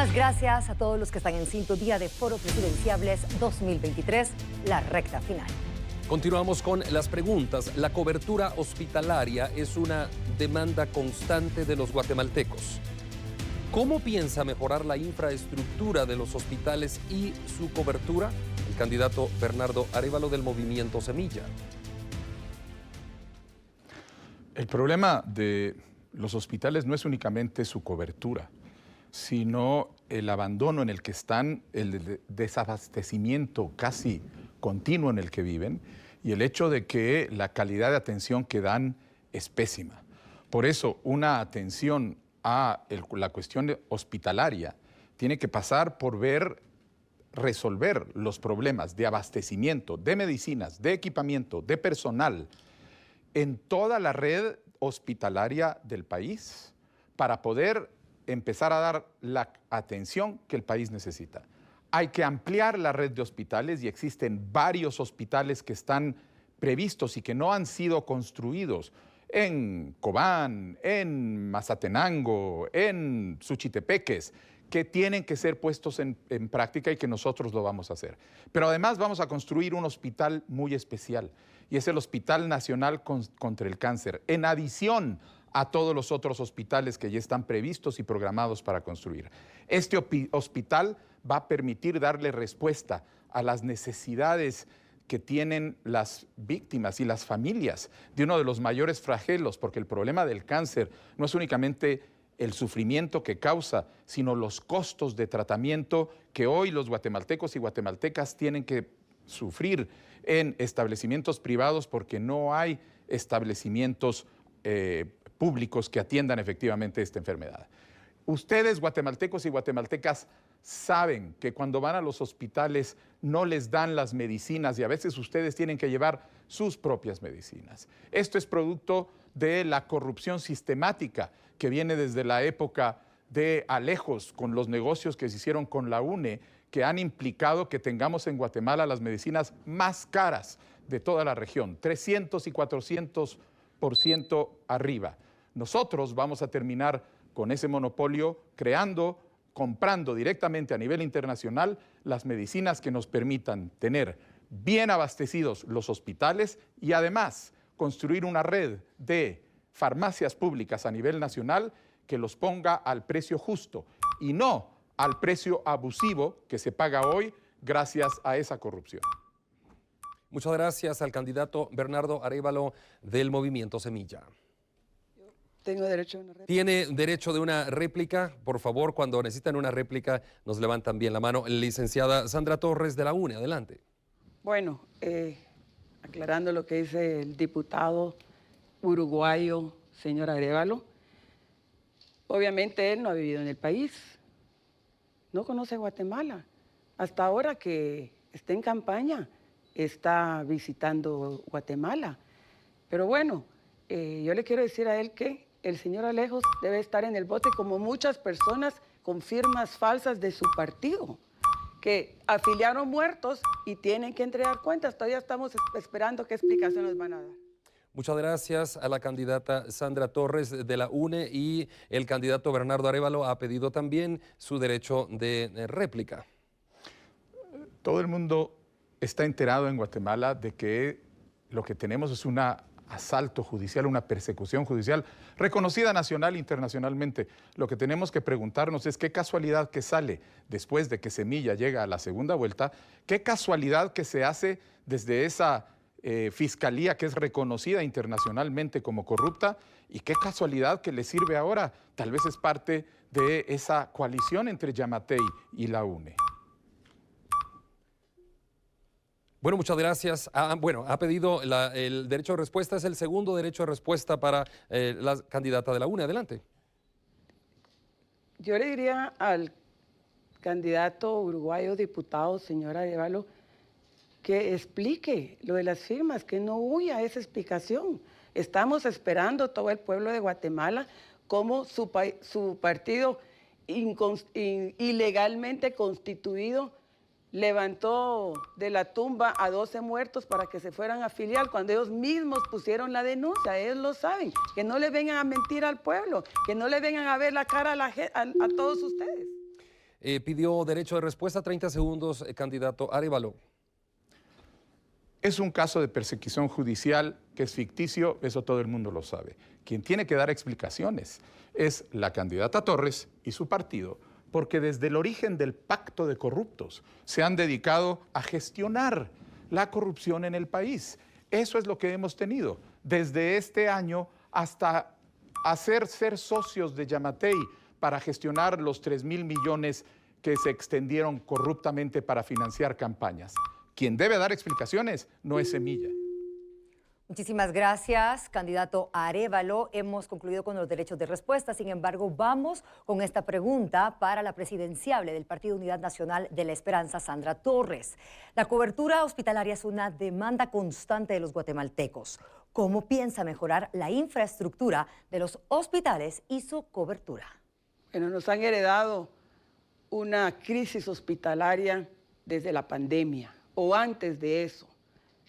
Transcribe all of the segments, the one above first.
Muchísimas gracias a todos los que están en sintonía de Foro Presidenciables 2023, la recta final. Continuamos con las preguntas. La cobertura hospitalaria es una demanda constante de los guatemaltecos. ¿Cómo piensa mejorar la infraestructura de los hospitales y su cobertura? El candidato Bernardo Arévalo del Movimiento Semilla. El problema de los hospitales no es únicamente su cobertura, sino el abandono en el que están, el desabastecimiento casi continuo en el que viven y el hecho de que la calidad de atención que dan es pésima. Por eso, una atención a la cuestión hospitalaria tiene que pasar por resolver los problemas de abastecimiento, de medicinas, de equipamiento, de personal en toda la red hospitalaria del país para poder empezar a dar la atención que el país necesita. Hay que ampliar la red de hospitales y existen varios hospitales que están previstos y que no han sido construidos en Cobán, en Mazatenango, en Suchitepeques, que tienen que ser puestos en práctica y que nosotros lo vamos a hacer. Pero además vamos a construir un hospital muy especial y es el Hospital Nacional contra el Cáncer, en adición a todos los otros hospitales que ya están previstos y programados para construir. Este hospital va a permitir darle respuesta a las necesidades que tienen las víctimas y las familias de uno de los mayores flagelos, porque el problema del cáncer no es únicamente el sufrimiento que causa, sino los costos de tratamiento que hoy los guatemaltecos y guatemaltecas tienen que sufrir en establecimientos privados porque no hay establecimientos públicos que atiendan efectivamente esta enfermedad. Ustedes, guatemaltecos y guatemaltecas, saben que cuando van a los hospitales no les dan las medicinas y a veces ustedes tienen que llevar sus propias medicinas. Esto es producto de la corrupción sistemática que viene desde la época de Alejos con los negocios que se hicieron con la UNE, que han implicado que tengamos en Guatemala las medicinas más caras de toda la región, 300 y 400% arriba. Nosotros vamos a terminar con ese monopolio comprando directamente a nivel internacional las medicinas que nos permitan tener bien abastecidos los hospitales y además construir una red de farmacias públicas a nivel nacional que los ponga al precio justo y no al precio abusivo que se paga hoy gracias a esa corrupción. Muchas gracias al candidato Bernardo Arévalo del Movimiento Semilla. Tengo derecho a una réplica. ¿Tiene derecho de una réplica? Por favor, cuando necesitan una réplica, nos levantan bien la mano. Licenciada Sandra Torres de la UNE, adelante. Bueno, aclarando lo que dice el diputado uruguayo, señor Arévalo, obviamente él no ha vivido en el país, no conoce Guatemala. Hasta ahora que está en campaña, está visitando Guatemala. Pero bueno, yo le quiero decir a él que el señor Alejos debe estar en el bote como muchas personas con firmas falsas de su partido, que afiliaron muertos y tienen que entregar cuentas. Todavía estamos esperando qué explicaciones van a dar. Muchas gracias a la candidata Sandra Torres de la UNE y el candidato Bernardo Arévalo ha pedido también su derecho de réplica. Todo el mundo está enterado en Guatemala de que lo que tenemos es un asalto judicial, una persecución judicial reconocida nacional e internacionalmente. Lo que tenemos que preguntarnos es qué casualidad que sale después de que Semilla llega a la segunda vuelta, qué casualidad que se hace desde esa fiscalía que es reconocida internacionalmente como corrupta y qué casualidad que le sirve ahora. Tal vez es parte de esa coalición entre Yamatei y la UNE. Bueno, muchas gracias. Ha pedido el derecho de respuesta. Es el segundo derecho de respuesta para la candidata de la UNE. Adelante. Yo le diría al candidato uruguayo diputado, señor Arévalo, que explique lo de las firmas, que no huya a esa explicación. Estamos esperando todo el pueblo de Guatemala cómo su partido ilegalmente constituido levantó de la tumba a 12 muertos para que se fueran a afiliar cuando ellos mismos pusieron la denuncia. Ellos lo saben. Que no le vengan a mentir al pueblo, que no le vengan a ver la cara a todos ustedes. pidió derecho de respuesta. 30 segundos, candidato Arévalo. Es un caso de persecución judicial que es ficticio, eso todo el mundo lo sabe. Quien tiene que dar explicaciones es la candidata Torres y su partido, porque desde el origen del pacto de corruptos se han dedicado a gestionar la corrupción en el país. Eso es lo que hemos tenido desde este año hasta hacer ser socios de Yamatei para gestionar los 3.000 millones que se extendieron corruptamente para financiar campañas. Quien debe dar explicaciones no es Semilla. Muchísimas gracias, candidato Arévalo. Hemos concluido con los derechos de respuesta. Sin embargo, vamos con esta pregunta para la presidenciable del Partido Unidad Nacional de la Esperanza, Sandra Torres. La cobertura hospitalaria es una demanda constante de los guatemaltecos. ¿Cómo piensa mejorar la infraestructura de los hospitales y su cobertura? Bueno, nos han heredado una crisis hospitalaria desde la pandemia o antes de eso.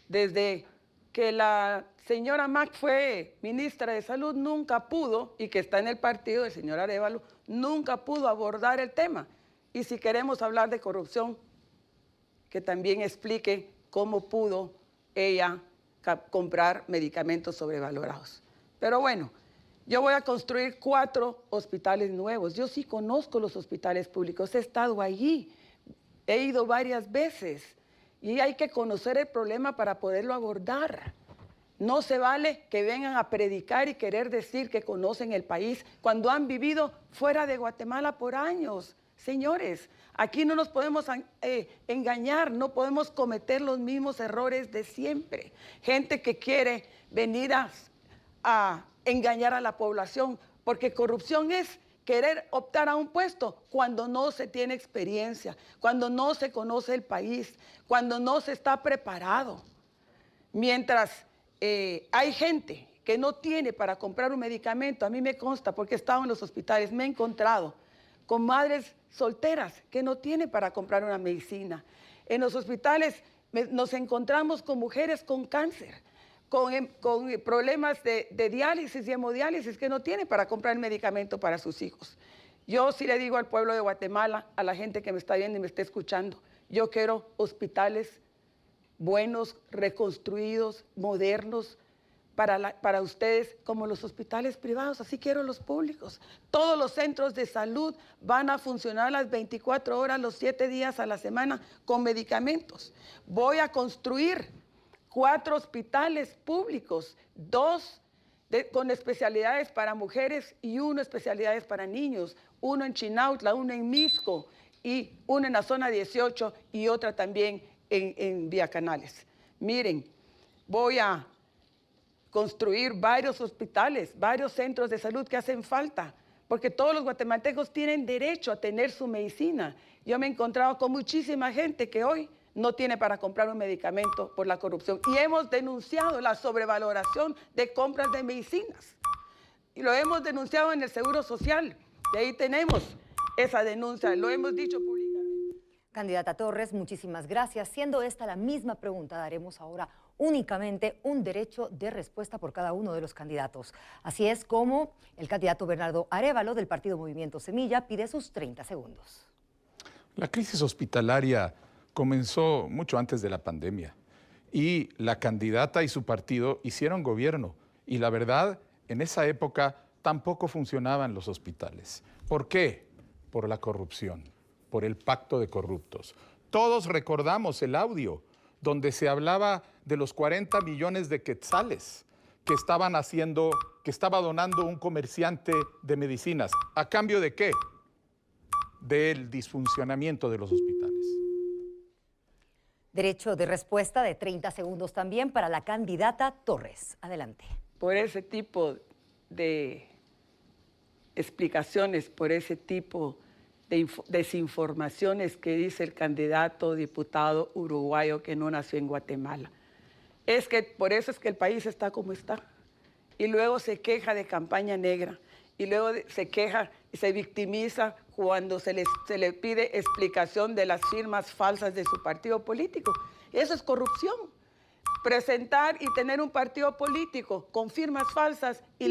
Desde que la señora Mac fue ministra de Salud, nunca pudo, y que está en el partido del señor Arévalo, nunca pudo abordar el tema. Y si queremos hablar de corrupción, que también explique cómo pudo ella comprar medicamentos sobrevalorados. Pero bueno, yo voy a construir 4 hospitales nuevos. Yo sí conozco los hospitales públicos, he estado allí, he ido varias veces. Y hay que conocer el problema para poderlo abordar. No se vale que vengan a predicar y querer decir que conocen el país cuando han vivido fuera de Guatemala por años. Señores, aquí no nos podemos engañar, no podemos cometer los mismos errores de siempre. Gente que quiere venir a engañar a la población, porque corrupción es querer optar a un puesto cuando no se tiene experiencia, cuando no se conoce el país, cuando no se está preparado. Mientras hay gente que no tiene para comprar un medicamento, a mí me consta, porque he estado en los hospitales, me he encontrado con madres solteras que no tienen para comprar una medicina. En los hospitales nos encontramos con mujeres con cáncer, con problemas de diálisis y hemodiálisis que no tienen para comprar el medicamento para sus hijos. Yo sí le digo al pueblo de Guatemala, a la gente que me está viendo y me está escuchando, yo quiero hospitales buenos, reconstruidos, modernos, para ustedes como los hospitales privados, así quiero los públicos. Todos los centros de salud van a funcionar las 24 horas, los 7 días a la semana con medicamentos. Voy a construir 4 hospitales públicos, 2 con especialidades para mujeres y 1 especialidades para niños, 1 en Chinautla, 1 en Misco y 1 en la zona 18 y otra también en Vía Canales. Miren, voy a construir varios hospitales, varios centros de salud que hacen falta, porque todos los guatemaltecos tienen derecho a tener su medicina. Yo me he encontrado con muchísima gente que hoy no tiene para comprar un medicamento por la corrupción. Y hemos denunciado la sobrevaloración de compras de medicinas. Y lo hemos denunciado en el Seguro Social. Y ahí tenemos esa denuncia, lo hemos dicho públicamente. Candidata Torres, muchísimas gracias. Siendo esta la misma pregunta, daremos ahora únicamente un derecho de respuesta por cada uno de los candidatos. Así es como el candidato Bernardo Arévalo del partido Movimiento Semilla pide sus 30 segundos. La crisis hospitalaria comenzó mucho antes de la pandemia y la candidata y su partido hicieron gobierno y la verdad, en esa época tampoco funcionaban los hospitales. ¿Por qué? Por la corrupción, por el pacto de corruptos. Todos recordamos el audio donde se hablaba de los 40 millones de quetzales que estaba donando un comerciante de medicinas. ¿A cambio de qué? Del disfuncionamiento de los hospitales. Derecho de respuesta de 30 segundos también para la candidata Torres. Adelante. Por ese tipo de explicaciones, por ese tipo de desinformaciones que dice el candidato diputado uruguayo que no nació en Guatemala. Es que por eso es que el país está como está. Y luego se queja de campaña negra. Y luego se queja y se victimiza cuando se le pide explicación de las firmas falsas de su partido político. Eso es corrupción. Presentar y tener un partido político con firmas falsas y